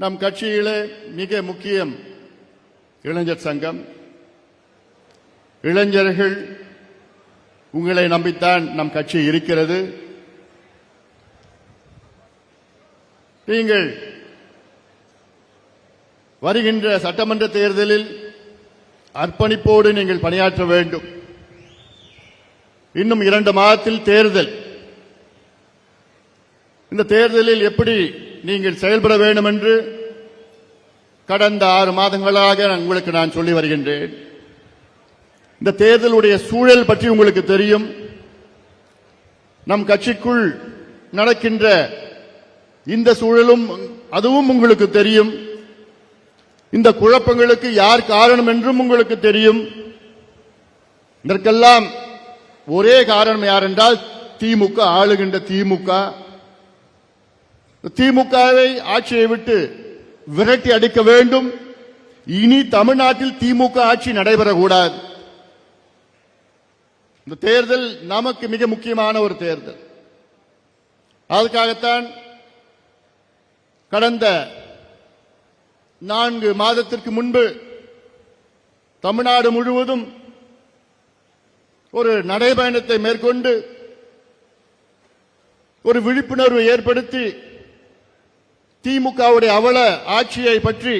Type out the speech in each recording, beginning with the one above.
நம் கட்சியிலே மிக முக்கியம் இளைஞர் சங்கம். இளைஞர்கள் உங்களை நம்பித்தான் நம் கட்சி இருக்கிறது. நீங்கள் வருகின்ற சட்டமன்ற தேர்தலில் அர்ப்பணிப்போடு நீங்கள் பணியாற்ற வேண்டும். இன்னும் 2 மாதத்தில் தேர்தல். இந்த தேர்தலில் எப்படி நீங்கள் செயல்பட வேண்டும் என்று கடந்த 6 மாதங்களாக உங்களுக்கு நான் சொல்லி வருகின்றேன். இந்த தேர்தலுடைய சூழல் பற்றி உங்களுக்கு தெரியும். நம் கட்சிக்குள் நடக்கின்ற இந்த சூழலும் அதுவும் உங்களுக்கு தெரியும். இந்த குழப்பங்களுக்கு யார் காரணம் என்றும் உங்களுக்கு தெரியும். இதற்கெல்லாம் ஒரே காரணம் யார் என்றால் திமுக, ஆளுகின்ற திமுக. திமுகவை ஆட்சியை விட்டு விரட்டி அடிக்க வேண்டும். இனி தமிழ்நாட்டில் திமுக ஆட்சி நடைபெறக்கூடாது. இந்த தேர்தல் நமக்கு மிக முக்கியமான ஒரு தேர்தல். அதுக்காகத்தான் கடந்த 4 மாதத்திற்கு முன்பு தமிழ்நாடு முழுவதும் ஒரு நடைபயணத்தை மேற்கொண்டு ஒரு விழிப்புணர்வு ஏற்படுத்தி திமுகவுடைய அவல ஆட்சியை பற்றி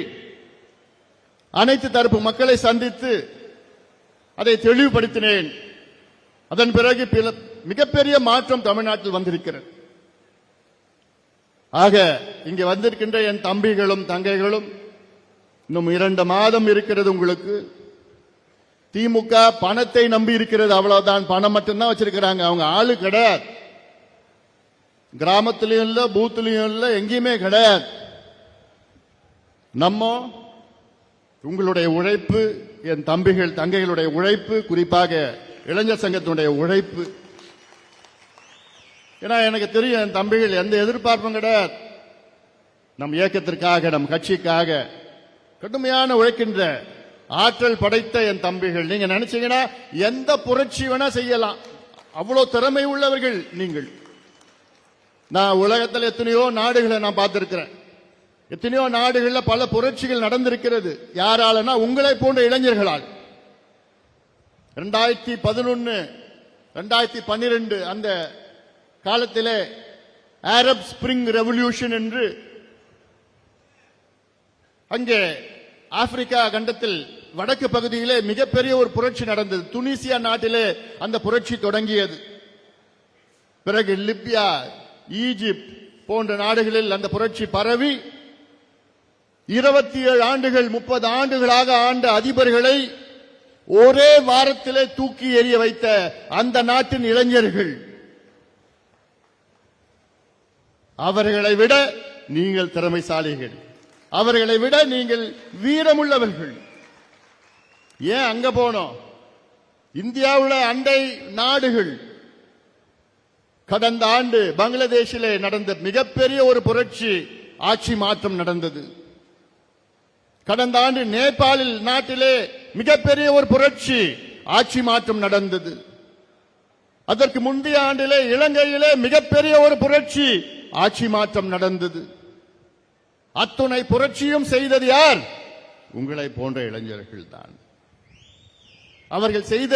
அனைத்து தரப்பு மக்களை சந்தித்து அதை தெளிவுபடுத்தினேன். அதன் பிறகு மிகப்பெரிய மாற்றம் தமிழ்நாட்டில் வந்திருக்கிறது. ஆக இங்கே வந்திருக்கின்ற என் தம்பிகளும் தங்கைகளும் இன்னும் 2 மாதம் இருக்கிறது உங்களுக்கு. திமுக பணத்தை நம்பி இருக்கிறது, அவ்வளவுதான். பணம் மட்டும்தான் வச்சிருக்கிறாங்க. அவங்க ஆளு கிடையாது. கிராமத்திலையும் இல்ல, பூத்திலையும் இல்ல, எங்கேயுமே கிடையாது. நம்ம உங்களுடைய உழைப்பு, என் தம்பிகள் தங்கைகளுடைய உழைப்பு, குறிப்பாக இளைஞர் சங்கத்தினுடைய உழைப்பு. ஏன்னா எனக்கு தெரியும் என் தம்பிகள் எந்த எதிர்பார்ப்பும் கிடையாது. நம் இயக்கத்திற்காக, நம் கட்சிக்காக கடுமையான உழைக்கின்ற ஆற்றல் படைத்த என் தம்பிகள். நீங்க நினைச்சீங்கன்னா எந்த புரட்சி வேணா செய்யலாம். அவ்வளவு திறமை உள்ளவர்கள் நீங்கள். நான் உலகத்தில் எத்தனையோ நாடுகளை நான் பார்த்திருக்கிறேன். எத்தனையோ நாடுகளில் பல புரட்சிகள் நடந்திருக்கிறது. யாராலனா உங்களை போன்ற இளைஞர்களால். 2011 2012 அந்த காலத்திலே அரப் ஸ்பிரிங் ரெவல்யூஷன் என்று அங்கே ஆப்பிரிக்கா கண்டத்தில் வடக்கு பகுதியிலே மிகப்பெரிய ஒரு புரட்சி நடந்தது. துனிசியா நாட்டிலே அந்த புரட்சி தொடங்கியது. பிறகு லிபியா, ஈஜிப்ட் போன்ற நாடுகளில் அந்த புரட்சி பரவி 27 ஆண்டுகள் 30 ஆண்டுகளாக ஆண்ட அதிபர்களை ஒரே வாரத்திலே தூக்கி எறிய வைத்த அந்த நாட்டின் இளைஞர்கள். அவர்களை விட நீங்கள் திறமைசாலிகள். அவர்களை விட நீங்கள் வீரமுள்ளவர்கள். ஏன் அங்க போனோம்? இந்தியாவுல அண்டை நாடுகள். கடந்த ஆண்டு பங்களாதேஷிலே நடந்த மிகப்பெரிய ஒரு புரட்சி, ஆட்சி மாற்றம் நடந்தது. கடந்த ஆண்டு நேபாளில் நாட்டிலே மிகப்பெரிய ஒரு புரட்சி, ஆட்சி மாற்றம் நடந்தது. அதற்கு முந்தைய ஆண்டிலே இலங்கையிலே மிகப்பெரிய ஒரு புரட்சி, ஆட்சி மாற்றம் நடந்தது. அத்துணை புரட்சியும் செய்தது யார்? உங்களை போன்ற இளைஞர்கள் தான். அவர்கள் செய்த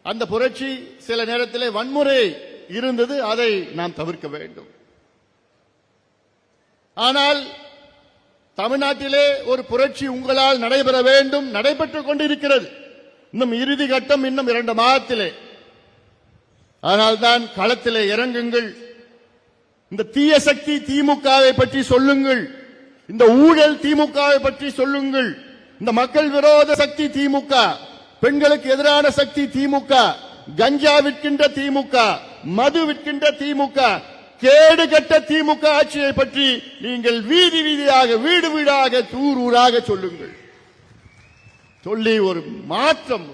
அந்த புரட்சி சில நேரத்திலே வன்முறை இருந்தது. அதை நாம் தவிர்க்க வேண்டும். ஆனால் தமிழ்நாட்டிலே ஒரு புரட்சி உங்களால் நடைபெற வேண்டும், நடைபெற்றுக் கொண்டிருக்கிறது. இன்னும் இறுதி கட்டம் இன்னும் 2 மாதத்திலே. அதனால்தான் களத்திலே இறங்குங்கள். இந்த தீய சக்தி திமுகவை பற்றி சொல்லுங்கள். இந்த ஊழல் திமுகவை பற்றி சொல்லுங்கள். இந்த மக்கள் விரோத சக்தி திமுக, பெண்களுக்கு எதிரான சக்தி திமுக, கஞ்சா விற்கின்ற திமுக, மது விற்கின்ற திமுக, கேடு கட்ட திமுக ஆட்சியை பற்றி நீங்கள் வீதி வீதியாக, வீடு வீடாக, ஊர் ஊராக சொல்லுங்கள். சொல்லி ஒரு மாற்றம்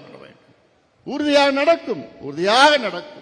உறுதியாக நடக்கும், உறுதியாக நடக்கும்.